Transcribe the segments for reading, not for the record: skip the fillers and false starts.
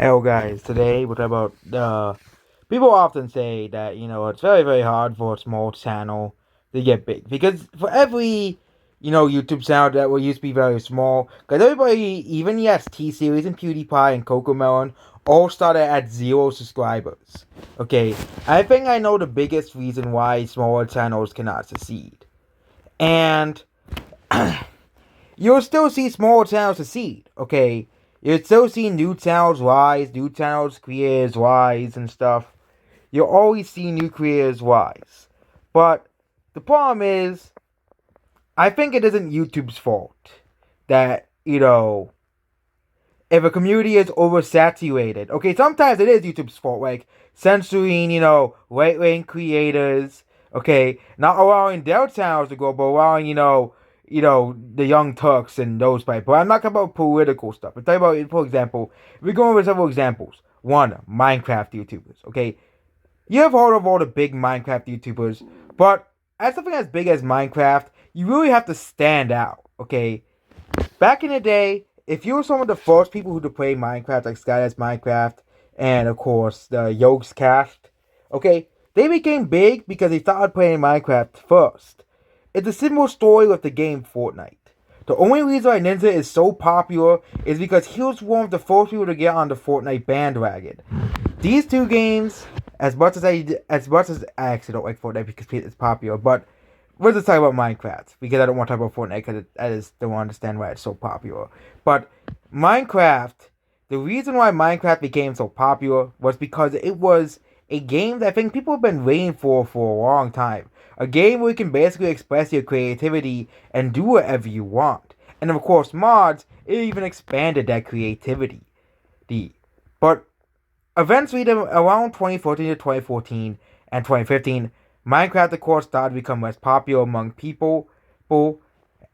Hello guys, today we're talking about people often say that it's very very hard for a small channel to get big because for every YouTube channel that will used to be very small, because everybody, even yes, T Series and PewDiePie and Cocomelon all started at 0 subscribers. Okay, I think I know the biggest reason why smaller channels cannot succeed, and you'll still see small channels succeed, okay? You'll still see new channels rise, new channels creators rise and stuff. You'll always see new creators rise. But the problem is, I think it isn't YouTube's fault that, if a community is oversaturated. Okay, sometimes it is YouTube's fault, like censoring, right-wing creators. Okay, not allowing their channels to grow, but allowing, the Young Turks and those people. I'm not talking about political stuff. I'm talking about, for example, we're going over several examples. One, Minecraft YouTubers. Okay, you have heard of all the big Minecraft YouTubers, but as something as big as Minecraft, you really have to stand out. Okay, back in the day, if you were some of the first people who play Minecraft, like Skydas Minecraft, and of course the Yokes Cast, okay, they became big because they started playing Minecraft first. It's a similar story with the game Fortnite. The only reason why Ninja is so popular is because he was one of the first people to get on the Fortnite bandwagon. These two games, as much as I actually don't like Fortnite because it's popular, but we're just talking about Minecraft because I don't want to talk about Fortnite because I just don't understand why it's so popular. But Minecraft, the reason why Minecraft became so popular was because it was a game that I think people have been waiting for a long time. A game where you can basically express your creativity and do whatever you want. And of course, mods, it even expanded that creativity. But eventually, around 2014 to 2014 and 2015, Minecraft, of course, started to become less popular among people.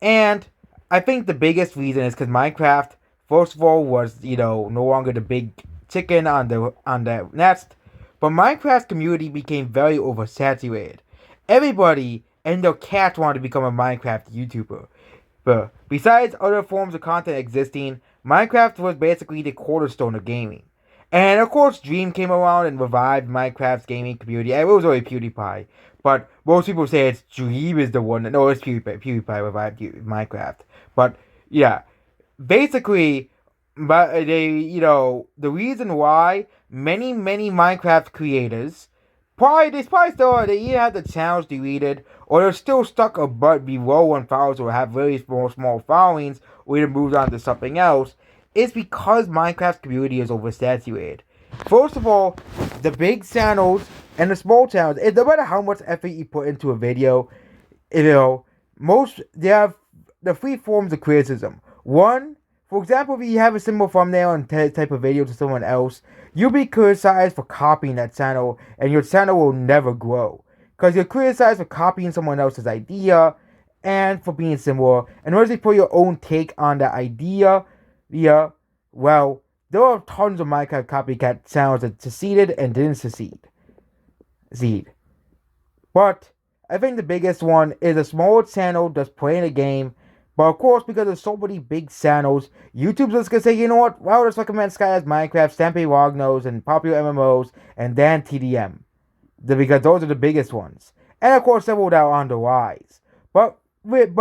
And I think the biggest reason is because Minecraft, first of all, was no longer the big chicken on the nest, but Minecraft's community became very oversaturated. Everybody and their cat wanted to become a Minecraft YouTuber. But besides other forms of content existing, Minecraft was basically the cornerstone of gaming. And of course, Dream came around and revived Minecraft's gaming community. It was already PewDiePie, but most people say it's Dream is the one. No, it's PewDiePie. PewDiePie revived Minecraft. But yeah, basically, but the reason why many Minecraft creators they probably still they either had the channels deleted or they're still stuck above below 1,000 or have very small followings or either moved on to something else. It's because Minecraft's community is oversaturated. First of all, the big channels and the small channels, no matter how much effort you put into a video, most they have the three forms of criticism. One, for example, if you have a similar thumbnail and type of video to someone else, you'll be criticized for copying that channel, and your channel will never grow. Because you're criticized for copying someone else's idea and for being similar. And once you put your own take on that idea, well, there are tons of Minecraft copycat channels that succeeded and didn't succeed. But I think the biggest one is a smaller channel that's playing a game. But of course, because there's so many big channels, YouTube's just gonna say, you know what? Well, let's recommend Skyaz Minecraft, Stampy Rognos, and popular MMOs, and then TDM. Because those are the biggest ones. And of course, several that are on the rise. But I'm just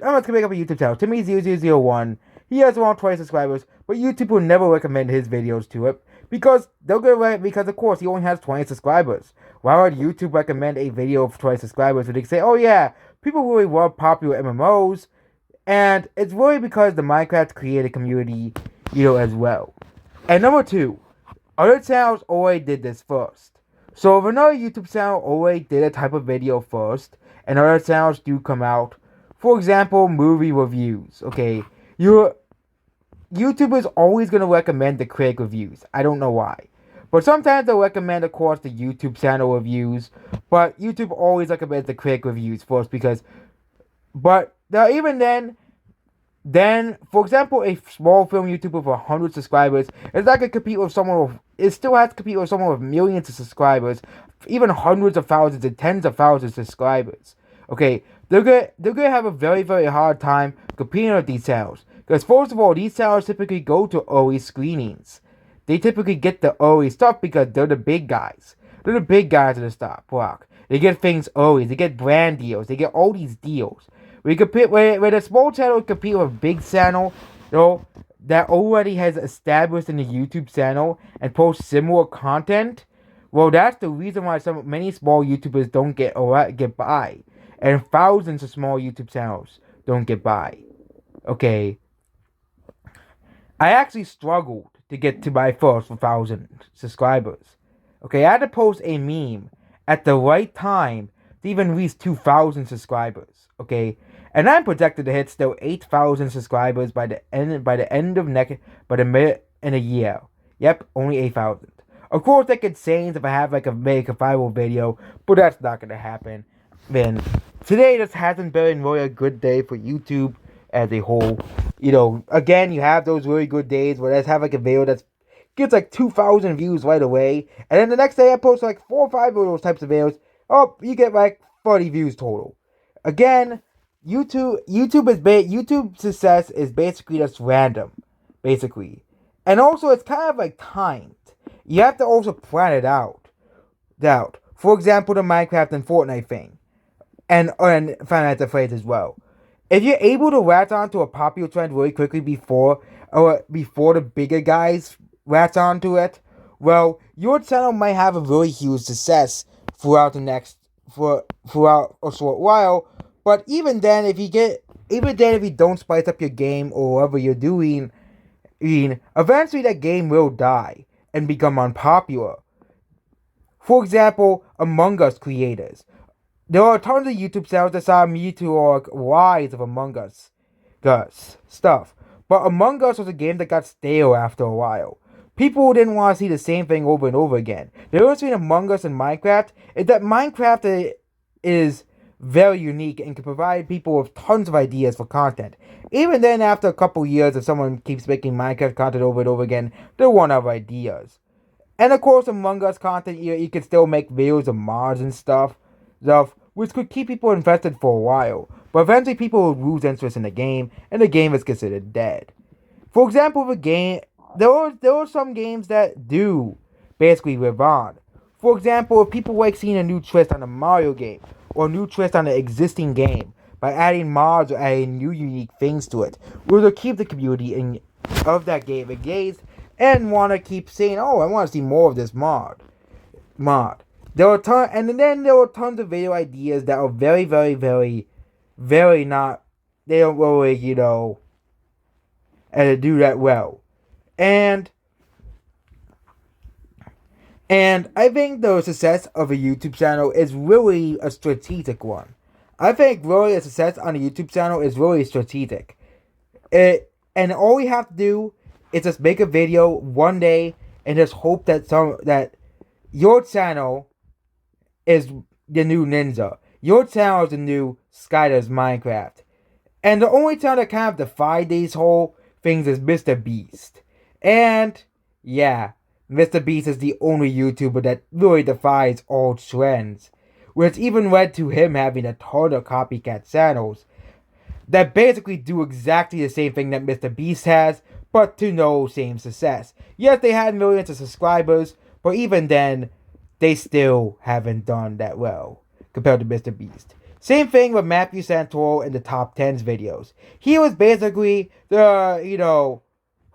gonna make up a YouTube channel. Timmy0001. He has around 20 subscribers, but YouTube will never recommend his videos to it because because of course he only has 20 subscribers. Why would YouTube recommend a video of 20 subscribers where they say, oh yeah, people really love popular MMOs, and it's really because the Minecraft creator community, as well. And number two, other channels already did this first. So if another YouTube channel already did a type of video first, and other channels do come out, for example, movie reviews, okay, YouTube is always going to recommend the critic reviews. I don't know why. But sometimes they'll recommend, of course, the YouTube channel reviews. But YouTube always recommends the critic reviews first because... But even then, for example, a small film YouTuber with 100 subscribers is not going to compete with someone with... It still has to compete with someone with millions of subscribers, even hundreds of thousands and tens of thousands of subscribers. Okay, they're gonna have a very, very hard time competing with these channels. Because first of all, these channels typically go to early screenings. they typically get the early stuff because they're the big guys. They're the big guys of the stock block. They get things early. They get brand deals. They get all these deals. We compete where a small channel compete with a big channel, that already has established in the YouTube channel and posts similar content. Well, that's the reason why many small YouTubers don't get by, and thousands of small YouTube channels don't get by. Okay, I actually struggled to get to my first 1,000 subscribers. Okay, I had to post a meme at the right time to even reach 2,000 subscribers. Okay, and I'm projected to hit still 8,000 subscribers by the end of in a year. Yep, only 8,000. Of course, I could change if I have make a viral video, but that's not gonna happen. Then today just hasn't been really a good day for YouTube as a whole. Again, you have those really good days where I have a video that gets 2,000 views right away, and then the next day I post 4 or 5 of those types of videos. Oh, you get 30 views total. Again, YouTube success is basically just random, basically, and also it's kind of timed. You have to also plan it out. For example, the Minecraft and Fortnite thing, and Final Fantasy Phrase as well. If you're able to latch onto a popular trend really quickly before the bigger guys latch onto it, well, your channel might have a really huge success throughout a short while. But even then, if you don't spice up your game or whatever you're doing, eventually that game will die and become unpopular. For example, Among Us creators. There are tons of YouTube channels that saw meteoric rise of Among Us stuff. But Among Us was a game that got stale after a while. People didn't want to see the same thing over and over again. The difference between Among Us and Minecraft is that Minecraft is very unique and can provide people with tons of ideas for content. Even then, after a couple years, if someone keeps making Minecraft content over and over again, they'll run out of ideas. And of course, Among Us content, you can still make videos of mods and stuff, which could keep people invested for a while. But eventually, people will lose interest in the game, and the game is considered dead. For example, there are some games that do basically live on. For example, if people like seeing a new twist on a Mario game, or a new twist on an existing game, by adding mods or adding new unique things to it, will keep the community of that game engaged and want to keep saying, "Oh, I want to see more of this mod." There are tons of video ideas that are very, very, very, very not. They don't really, do that well, and I think the success of a YouTube channel is really a strategic one. I think really a success on a YouTube channel is really strategic. And all you have to do is just make a video one day and just hope that your channel is the new Ninja. Your channel is the new Skyler's Minecraft. And the only channel that kind of defied these whole things is Mr. Beast. And yeah, Mr. Beast is the only YouTuber that really defies all trends, which even led to him having a ton of copycat channels that basically do exactly the same thing that Mr. Beast has, but to no same success. Yes, they had millions of subscribers, but even then, they still haven't done that well compared to Mr. Beast. Same thing with Matthew Santoro in the Top 10s videos. He was basically the,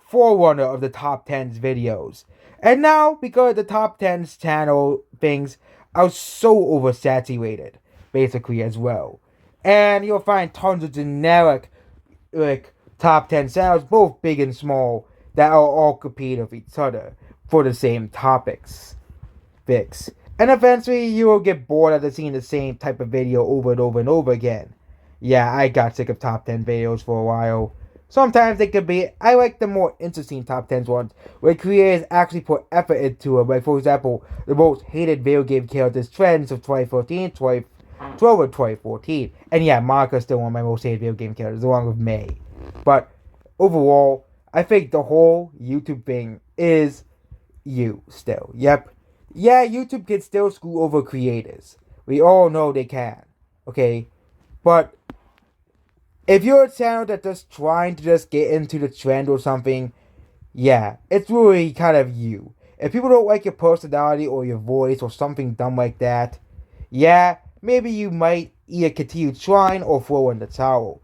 forerunner of the Top 10s videos. And now, because the Top 10s channel things are so oversaturated, basically, as well. And you'll find tons of generic, Top 10 channels, both big and small, that are all competing with each other for the same topics. And eventually, you will get bored of seeing the same type of video over and over and over again. Yeah, I got sick of Top 10 videos for a while. Sometimes they could be, I like the more interesting Top 10s ones, where creators actually put effort into it. Like, for example, the most hated video game characters trends of 2013, 2012, and 2014. And yeah, Monica's still one of my most hated video game characters, along with May. But overall, I think the whole YouTube thing is you still. Yep. Yeah, YouTube can still screw over creators. We all know they can. Okay? But if you're a channel that's just trying to just get into the trend or something, Yeah, it's really kind of you. If people don't like your personality or your voice or something dumb like that, yeah, maybe you might either continue trying or throw in the towel.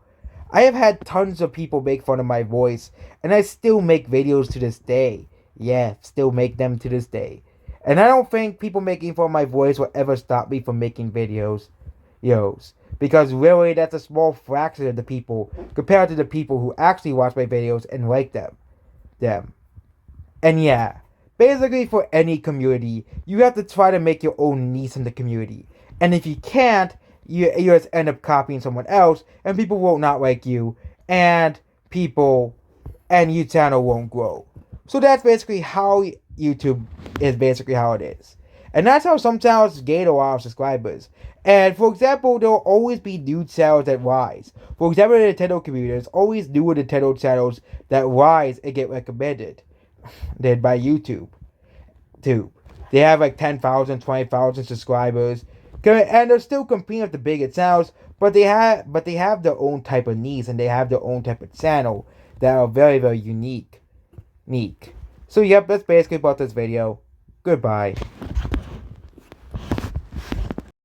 I have had tons of people make fun of my voice, and I still make videos to this day. Yeah, still make them to this day. And I don't think people making fun of my voice will ever stop me from making videos. Because really, that's a small fraction of the people compared to the people who actually watch my videos and like them. And yeah, basically for any community, you have to try to make your own niche in the community. And if you can't, you just end up copying someone else, and people will not like you, and people and your channel won't grow. So that's basically how YouTube is basically how it is. And that's how some channels gain a lot of subscribers. And for example, there will always be new channels that rise. For example, the Nintendo community, there's always newer Nintendo channels that rise and get recommended did by YouTube too. They have like 10,000, 20,000 subscribers, and they're still competing with the bigger channels. But they have their own type of needs, and they have their own type of channel that are very, very unique. So yep, that's basically about this video. Goodbye.